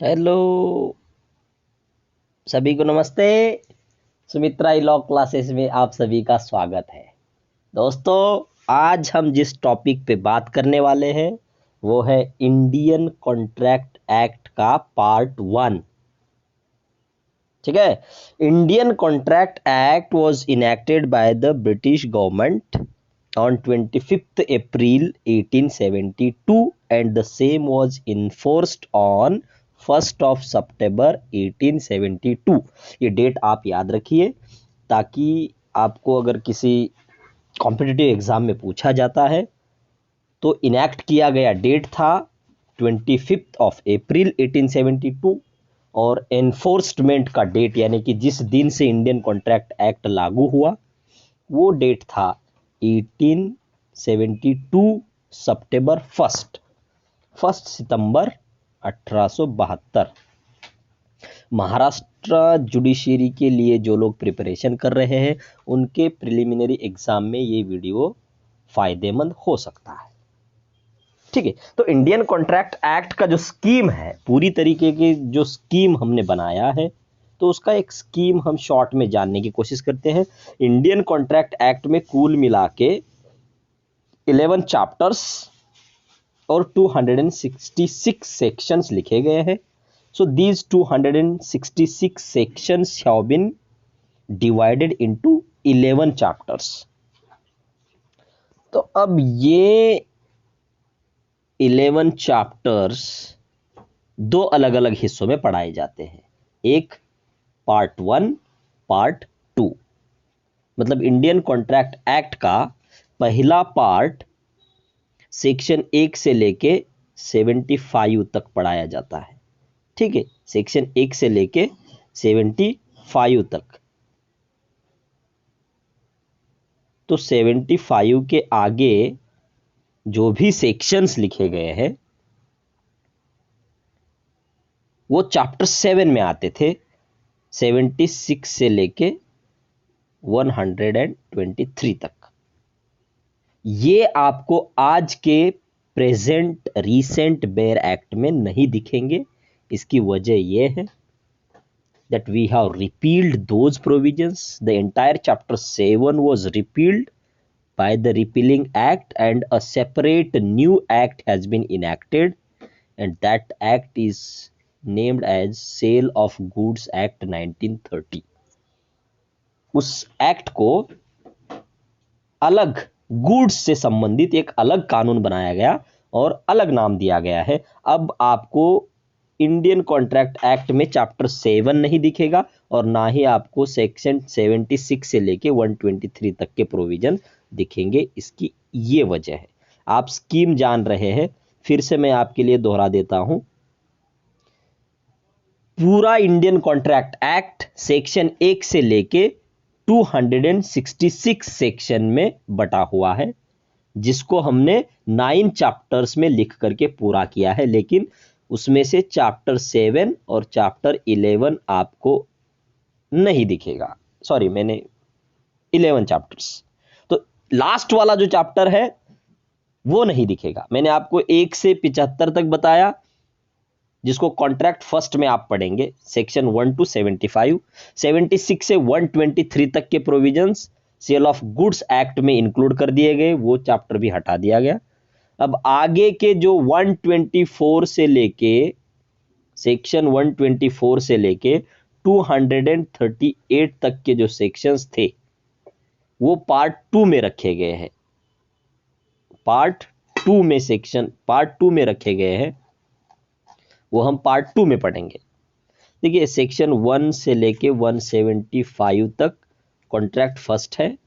Hello, सभी को नमस्ते। सुमित्रा लॉ क्लासेस में आप सभी का स्वागत है। दोस्तों, आज हम जिस टॉपिक पे बात करने वाले हैं वो है इंडियन कॉन्ट्रैक्ट एक्ट का पार्ट 1। ठीक है। Indian contract act was enacted by the British government on 25th April 1872 and the same was enforced on 1st of September 1872। ये डेट आप याद रखिए ताकि आपको अगर किसी कॉम्पिटिटिव एग्जाम में पूछा जाता है तो इनैक्ट किया गया डेट था 25th of April 1872 और एनफोर्समेंट का डेट यानी कि जिस दिन से इंडियन कॉन्ट्रैक्ट एक्ट लागू हुआ वो डेट था 1872 सितंबर 1 सितंबर 1872। महाराष्ट्र जुडिशरी के लिए जो लोग प्रिपरेशन कर रहे हैं उनके प्रिलिमिनरी एग्जाम में ये वीडियो फायदेमंद हो सकता है। ठीक है, तो इंडियन कॉन्ट्रैक्ट एक्ट का जो स्कीम है, पूरी तरीके की जो स्कीम हमने बनाया है, तो उसका एक स्कीम हम शॉर्ट में जानने की कोशिश करते हैं। इंडियन कॉन्ट्रैक्ट एक्ट में कुल मिला के 11 चैप्टर्स और 266 सेक्शंस लिखे गए हैं। So these 266 sections have been divided into 11 chapters. तो अब ये 11 चैप्टर्स दो अलग अलग हिस्सों में पढ़ाए जाते हैं। एक पार्ट 1, पार्ट 2। मतलब इंडियन कॉन्ट्रैक्ट एक्ट का पहला पार्ट सेक्शन 1 से लेके 75 तक पढ़ाया जाता है। ठीक है, सेक्शन 1 से लेके 75 तक। तो 75 के आगे जो भी सेक्शंस लिखे गए हैं वो चैप्टर 7 में आते थे, 76 से लेके 123 तक। ये आपको आज के प्रेजेंट रीसेंट बेयर एक्ट में नहीं दिखेंगे। इसकी वजह यह है that we have repealed those provisions. The entire chapter 7 was repealed by the repealing act and a separate new act has been enacted, and that act is named as Sale of Goods Act 1930। उस act को अलग goods से संबंधित एक अलग कानून बनाया गया और अलग नाम दिया गया है। अब आपको इंडियन कॉन्ट्रैक्ट एक्ट में चैप्टर 7 नहीं दिखेगा और ना ही आपको सेक्शन 76 से लेके 123 तक के प्रोविजन दिखेंगे। इसकी ये वजह है। आप स्कीम जान रहे हैं, फिर से मैं आपके लिए दोहरा देता हूं। पूरा इंडियन कॉन्ट्रैक्ट एक्ट सेक्शन 1 से लेके 266 सेक्शन में बटा हुआ है, जिसको हमने 9 चैप्टर्स में लिख करके पूरा किया है। लेकिन उसमें से चैप्टर 7 और चैप्टर 11 आपको नहीं दिखेगा। सॉरी, मैंने 11 चैप्टर्स, तो लास्ट वाला जो चैप्टर है वो नहीं दिखेगा। मैंने आपको 1 से 75 तक बताया, जिसको कॉन्ट्रैक्ट फर्स्ट में आप पढ़ेंगे, सेक्शन 1 टू 75। 76 से 123 तक के provisions sale of goods act में इंक्लूड कर दिए गए, वो चैप्टर भी हटा दिया गया। अब आगे के जो 124 से लेके सेक्शन 124 से लेके 238 तक के जो सेक्शंस थे वो पार्ट 2 में रखे गए हैं। पार्ट 2 में रखे गए हैं, वो हम पार्ट 2 में पढ़ेंगे। देखिए, सेक्शन 1 से लेके 175 तक कॉन्ट्रैक्ट फर्स्ट है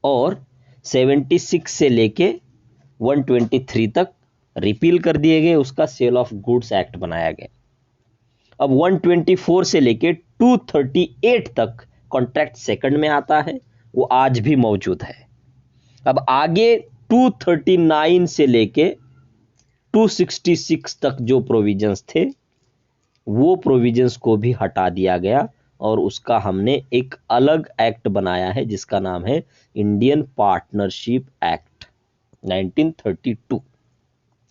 और 76 से लेके 123 तक रिपील कर दिए गए, उसका सेल ऑफ गुड्स एक्ट बनाया गया। अब 124 से लेके 238 तक कॉन्ट्रैक्ट सेकंड में आता है, वो आज भी मौजूद है। अब आगे 239 से लेके 266 तक जो प्रोविजंस थे वो प्रोविजंस को भी हटा दिया गया और उसका हमने एक अलग एक्ट बनाया है जिसका नाम है इंडियन पार्टनरशिप एक्ट 1932।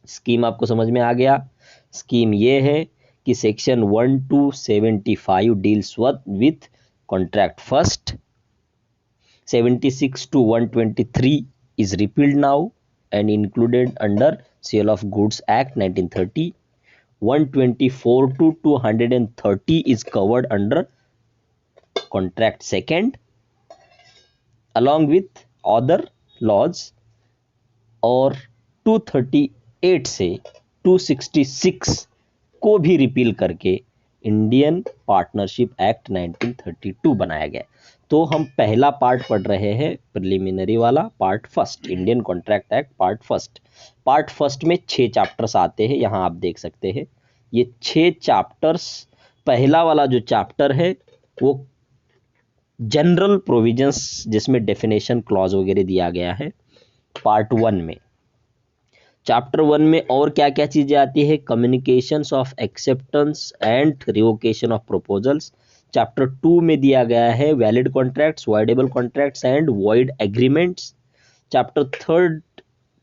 स्कीम आपको समझ में आ गया। स्कीम ये है कि section 1 to 75 deals with contract first, 76 to 123 is repealed now and included under Sale of Goods Act 1930. 124 to 230 is covered under contract second along with other laws, और 238 से 266 को भी रिपील करके इंडियन पार्टनरशिप एक्ट 1932 बनाया गया। तो हम पहला पार्ट पढ़ रहे हैं, प्रिलिमिनरी वाला part first, Indian contract act part first. Part first में 6 चैप्टर्स आते हैं, यहाँ आप देख सकते हैं ये 6 चैप्टर्स। पहला वाला जो चैप्टर है वो जनरल प्रोविजंस, जिसमें डेफिनेशन क्लॉज वगैरह दिया गया है। पार्ट 1 में, चैप्टर 1 में और क्या क्या चीजें आती है, communications of acceptance and revocation of proposals. Chapter 2 में दिया गया है valid contracts, voidable contracts and void agreements. Chapter 3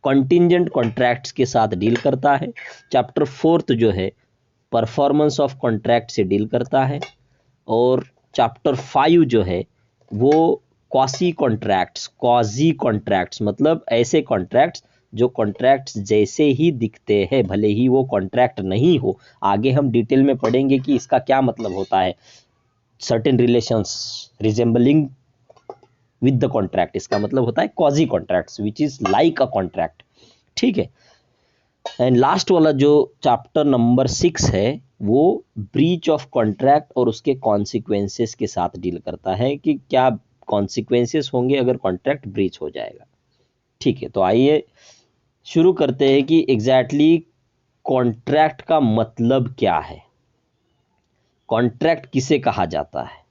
contingent contracts के साथ डील करता है। चैप्टर 4 जो है परफॉर्मेंस ऑफ कॉन्ट्रैक्ट से डील करता है। और चैप्टर 5 जो है वो क्वासी कॉन्ट्रैक्ट्स मतलब ऐसे कॉन्ट्रैक्ट्स जो कॉन्ट्रैक्ट्स जैसे ही दिखते हैं, भले ही वो कॉन्ट्रैक्ट नहीं हो। आगे हम डिटेल में पढ़ेंगे कि इसका क्या मतलब होता है। Certain relations resembling with the contract, इसका मतलब होता है quasi contracts which is like a contract. ठीक है। एंड लास्ट वाला जो चैप्टर नंबर 6 है वो ब्रीच ऑफ कॉन्ट्रैक्ट और उसके कॉन्सिक्वेंसेस के साथ डील करता है कि क्या कॉन्सिक्वेंसेस होंगे अगर कॉन्ट्रैक्ट ब्रीच हो जाएगा। ठीक है, तो आइए शुरू करते हैं कि एग्जैक्टली कॉन्ट्रैक्ट का मतलब क्या है, कॉन्ट्रैक्ट किसे कहा जाता है।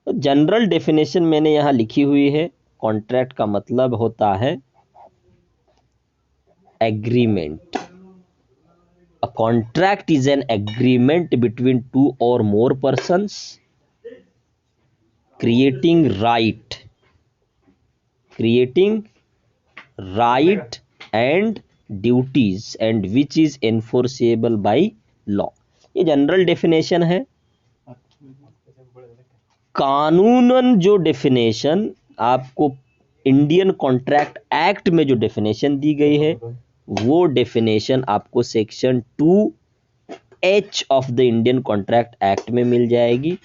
तो जनरल डेफिनेशन मैंने यहां लिखी हुई है। कॉन्ट्रैक्ट का मतलब होता है agreement. A contract is an agreement between 2 or more persons creating right and duties and which is enforceable by law। ये जनरल डेफिनेशन है। कानूनन जो डेफिनेशन आपको इंडियन कॉन्ट्रैक्ट एक्ट में जो डेफिनेशन दी गई है वो डेफिनेशन आपको section 2H of the Indian contract act में मिल जाएगी।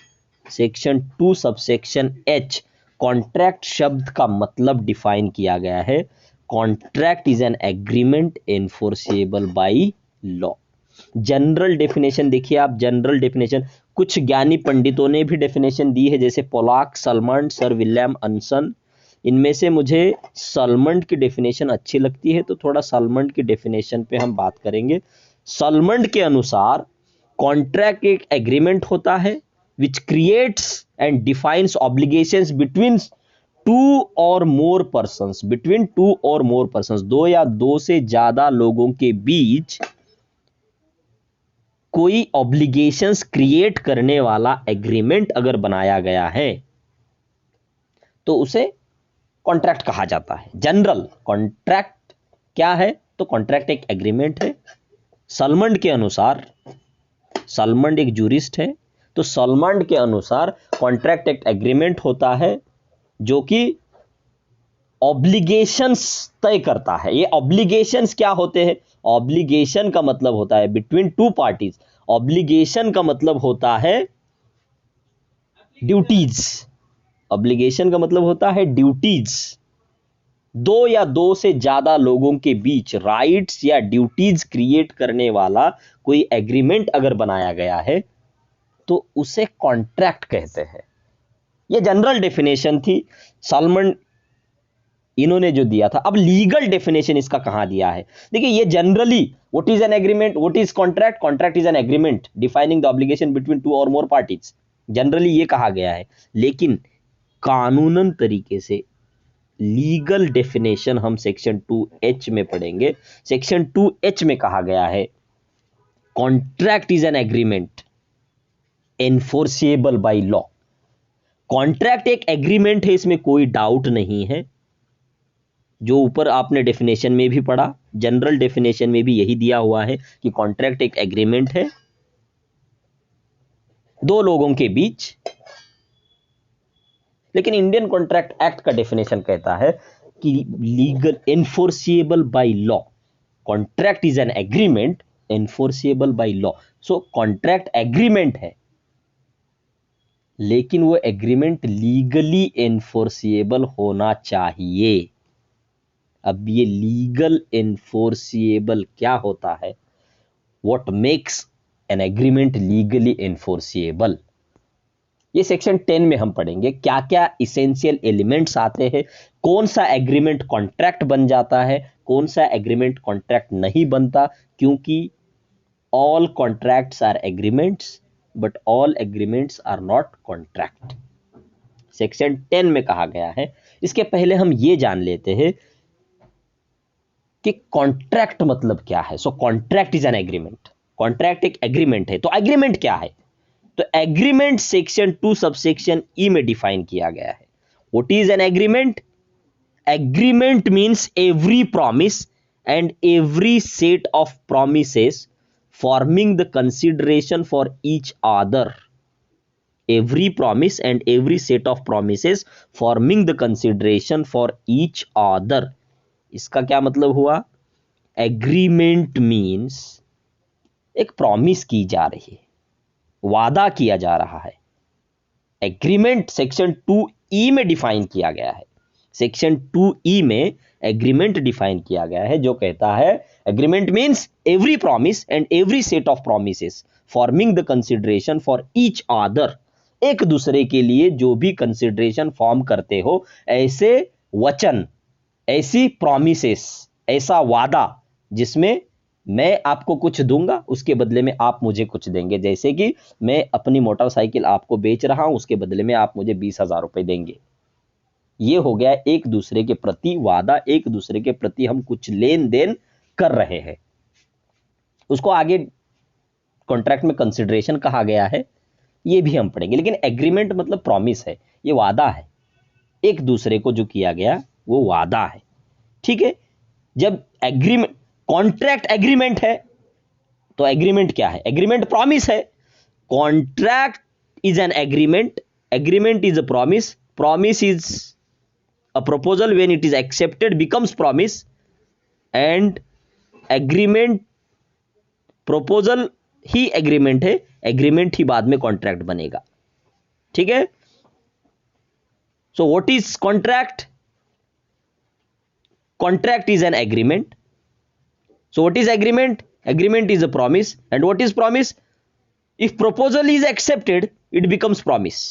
सेक्शन 2 सबसेक्शन H, कॉन्ट्रैक्ट शब्द का मतलब डिफाइन किया गया है। Contract is an agreement enforceable by law. General definition देखिए आप, जनरल डेफिनेशन कुछ ज्ञानी पंडितों ने भी डेफिनेशन दी है, जैसे पोलाक, सलमंड, सर विलियम अनसन। इनमें से मुझे सलमंड की डेफिनेशन अच्छी लगती है, तो थोड़ा सलमंड की डेफिनेशन पे हम बात करेंगे। सलमंड के अनुसार कॉन्ट्रैक्ट एक एग्रीमेंट होता है which creates and defines obligations between 2 or more persons, between 2 or more persons, 2 या 2 से ज्यादा लोगों के बीच कोई ऑब्लिगेशंस क्रिएट करने वाला एग्रीमेंट अगर बनाया गया है तो उसे कॉन्ट्रैक्ट कहा जाता है। जनरल कॉन्ट्रैक्ट क्या है, तो कॉन्ट्रैक्ट एक एग्रीमेंट है। सलमंड के अनुसार, सलमंड एक जूरिस्ट है, तो सलमंड के अनुसार कॉन्ट्रैक्ट एक एग्रीमेंट होता है जो कि ऑब्लिगेशंस तय करता है। ये ऑब्लिगेशंस क्या होते हैं, ऑब्लिगेशन का मतलब होता है बिटवीन 2 पार्टीज। ऑब्लिगेशन का मतलब होता है ड्यूटीज। ऑब्लिगेशन का मतलब होता है ड्यूटीज। 2 या 2 से ज्यादा लोगों के बीच राइट्स या ड्यूटीज क्रिएट करने वाला कोई एग्रीमेंट अगर बनाया गया है तो उसे कॉन्ट्रैक्ट कहते हैं। ये जनरल डेफिनेशन थी, सलमन इन्होंने जो दिया था। अब लीगल डेफिनेशन इसका कहां दिया है, देखिए ये generally what is an agreement, what is contract, contract is an agreement defining the obligation between 2 or more parties, generally ये कहा गया है। लेकिन कानूनन तरीके से लीगल डेफिनेशन हम सेक्शन 2H में पढ़ेंगे। सेक्शन 2H में कहा गया है contract is an agreement enforceable by law. Contract एक एग्रीमेंट है, इसमें कोई डाउट नहीं है, जो ऊपर आपने डेफिनेशन में भी पढ़ा, जनरल डेफिनेशन में भी यही दिया हुआ है कि कॉन्ट्रैक्ट एक एग्रीमेंट है दो लोगों के बीच। लेकिन इंडियन कॉन्ट्रैक्ट एक्ट का डेफिनेशन कहता है कि legal enforceable by law. Contract is an agreement enforceable by law. So contract agreement है, लेकिन वो एग्रीमेंट लीगली एनफोर्सिएबल होना चाहिए। अब ये लीगल एनफोर्सिएबल क्या होता है, what makes an agreement legally enforceable, ये सेक्शन 10 में हम पढ़ेंगे। क्या क्या इसेंशियल एलिमेंट्स आते हैं, कौन सा एग्रीमेंट कॉन्ट्रैक्ट बन जाता है, कौन सा एग्रीमेंट कॉन्ट्रैक्ट नहीं बनता, क्योंकि all contracts are agreements but all agreements are not contract, section 10 में कहा गया है। इसके पहले हम ये जान लेते हैं कि कॉन्ट्रैक्ट मतलब क्या है। So contract is an agreement, contract एक एग्रीमेंट है। तो एग्रीमेंट क्या है, तो एग्रीमेंट सेक्शन 2 सबसेक्शन ई में डिफाइन किया गया है। What is an agreement, agreement means every promise and every set of promises forming the consideration for each other, every promise and every set of promises forming the consideration for each other। इसका क्या मतलब हुआ, agreement means एक promise की जा रही है, वादा किया जा रहा है। एग्रीमेंट सेक्शन 2E में डिफाइन किया गया है, सेक्शन 2E में एग्रीमेंट डिफाइन किया गया है, जो कहता है agreement means every promise and every set of promises forming the consideration for each other, एक दूसरे के लिए जो भी कंसिडरेशन फॉर्म करते हो, ऐसे वचन, ऐसी प्रॉमिसेस, ऐसा वादा जिसमें मैं आपको कुछ दूंगा उसके बदले में आप मुझे कुछ देंगे। जैसे कि मैं अपनी मोटरसाइकिल आपको बेच रहा हूं, उसके बदले में आप मुझे 20,000 रुपए देंगे। ये हो गया एक दूसरे के प्रति वादा, एक दूसरे के प्रति हम कुछ लेन देन कर रहे हैं। उसको आगे कॉन्ट्रैक्ट में कंसिडरेशन कहा गया है, ये भी हम पढ़ेंगे। लेकिन एग्रीमेंट मतलब प्रॉमिस है, ये वादा है, एक दूसरे को जो किया गया वो वादा है। ठीक है, जब एग्रीमेंट कॉन्ट्रैक्ट एग्रीमेंट है तो एग्रीमेंट क्या है, एग्रीमेंट प्रॉमिस है। Contract is an agreement, agreement is a promise, promise is a proposal when it is accepted becomes promise, and agreement proposal he agreement है, agreement ही बाद में contract बनेगा। ठीक है, so what is contract, contract is an agreement। so what is agreement, agreement is a promise, and what is promise, if proposal is accepted it becomes promise,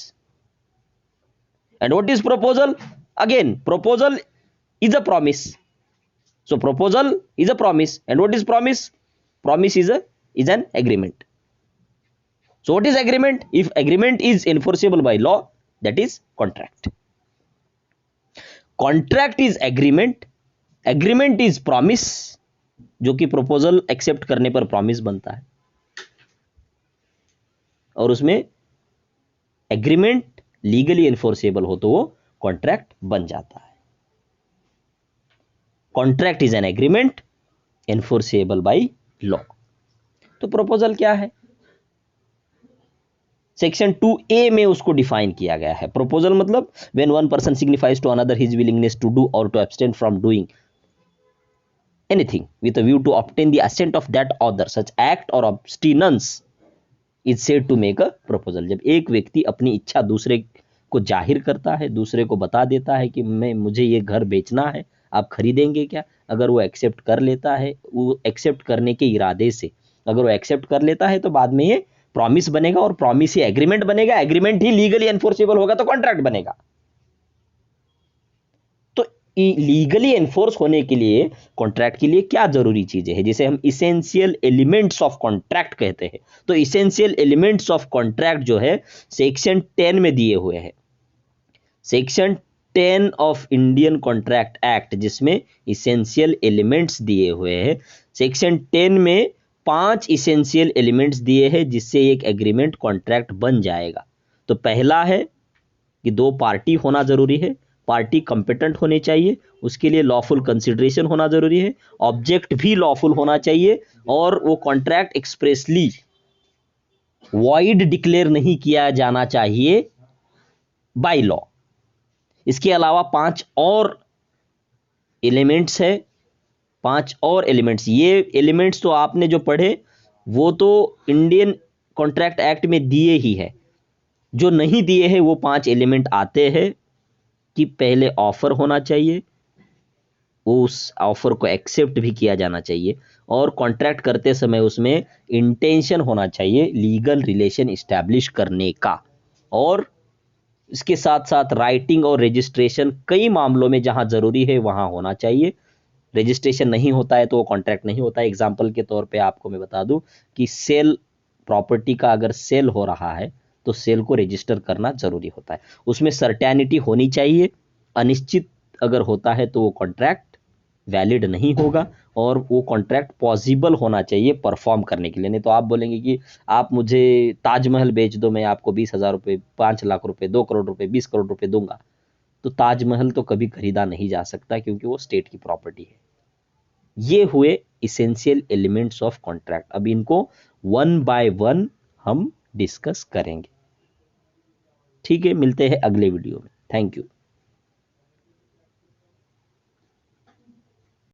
and what is proposal, again proposal is a promise, so proposal is a promise, and what is promise, promise is an agreement। so what is agreement, if agreement is enforceable by law, that is contract। contract is agreement, agreement is promise, जो कि proposal accept करने पर promise बनता है, और उसमें agreement legally enforceable हो तो वो कॉन्ट्रैक्ट बन जाता है। Contract is an agreement enforceable by law. तो प्रपोजल क्या है, सेक्शन 2A में उसको डिफाइन किया गया है। प्रपोजल मतलब when one person signifies to another his willingness to do और to abstain from doing anything with a view to obtain the assent of that other, such act और abstinence is said to make a proposal. जब एक व्यक्ति अपनी इच्छा दूसरे को जाहिर करता है, दूसरे को बता देता है कि मुझे ये घर बेचना है, आप खरीदेंगे क्या, अगर वो एक्सेप्ट कर लेता है, वो एक्सेप्ट करने के इरादे से अगर वो एक्सेप्ट कर लेता है तो बाद में ये प्रॉमिस बनेगा, और प्रॉमिस ही एग्रीमेंट बनेगा, एग्रीमेंट ही लीगली एनफोर्सेबल होगा तो कॉन्ट्रैक्ट बनेगा। तो लीगली एनफोर्स होने के लिए कॉन्ट्रैक्ट के लिए क्या जरूरी चीजें हैं, जिसे हम इसेंशियल एलिमेंट्स ऑफ कॉन्ट्रैक्ट कहते हैं। तो इसेंशियल एलिमेंट्स ऑफ कॉन्ट्रैक्ट जो है सेक्शन 10 में दिए हुए हैं, section 10 of Indian contract act, जिसमें इसेंशियल एलिमेंट्स दिए हुए हैं। सेक्शन 10 में 5 इसेंशियल एलिमेंट्स दिए हैं जिससे एक एग्रीमेंट कॉन्ट्रैक्ट बन जाएगा। तो पहला है कि दो पार्टी होना जरूरी है, पार्टी कंपिटेंट होने चाहिए, उसके लिए लॉफुल कंसिडरेशन होना जरूरी है, ऑब्जेक्ट भी लॉफुल होना चाहिए, और वो कॉन्ट्रैक्ट एक्सप्रेसली वॉइड डिक्लेयर नहीं किया जाना चाहिए बाय लॉ। इसके अलावा 5 और एलिमेंट्स है, 5 और एलिमेंट्स। ये एलिमेंट्स तो आपने जो पढ़े वो तो इंडियन कॉन्ट्रैक्ट एक्ट में दिए ही है। जो नहीं दिए हैं वो 5 एलिमेंट आते हैं कि पहले ऑफर होना चाहिए, उस ऑफर को एक्सेप्ट भी किया जाना चाहिए, और कॉन्ट्रैक्ट करते समय उसमें इंटेंशन होना चाहिए लीगल रिलेशन इस्टेब्लिश करने का, और इसके साथ साथ राइटिंग और रजिस्ट्रेशन कई मामलों में जहां जरूरी है वहां होना चाहिए। रजिस्ट्रेशन नहीं होता है तो वो कॉन्ट्रैक्ट नहीं होता है। एग्जाम्पल के तौर पे आपको मैं बता दूं कि सेल, प्रॉपर्टी का अगर सेल हो रहा है तो सेल को रजिस्टर करना जरूरी होता है, उसमें सर्टेनिटी होनी चाहिए। अनिश्चित अगर होता है तो वो कॉन्ट्रैक्ट वैलिड नहीं होगा, और वो कॉन्ट्रैक्ट पॉसिबल होना चाहिए परफॉर्म करने के लिए। नहीं तो आप बोलेंगे कि आप मुझे ताजमहल बेच दो, मैं आपको 20,000 रुपये, 5 लाख रुपए, 2 करोड़ रुपए, 20 करोड़ रुपए दूंगा, तो ताजमहल तो कभी खरीदा नहीं जा सकता क्योंकि वो स्टेट की प्रॉपर्टी है। ये हुए इसेंशियल एलिमेंट्स ऑफ कॉन्ट्रैक्ट। अब इनको वन बाय वन हम डिस्कस करेंगे। ठीक है, मिलते हैं अगले वीडियो में। Thank you.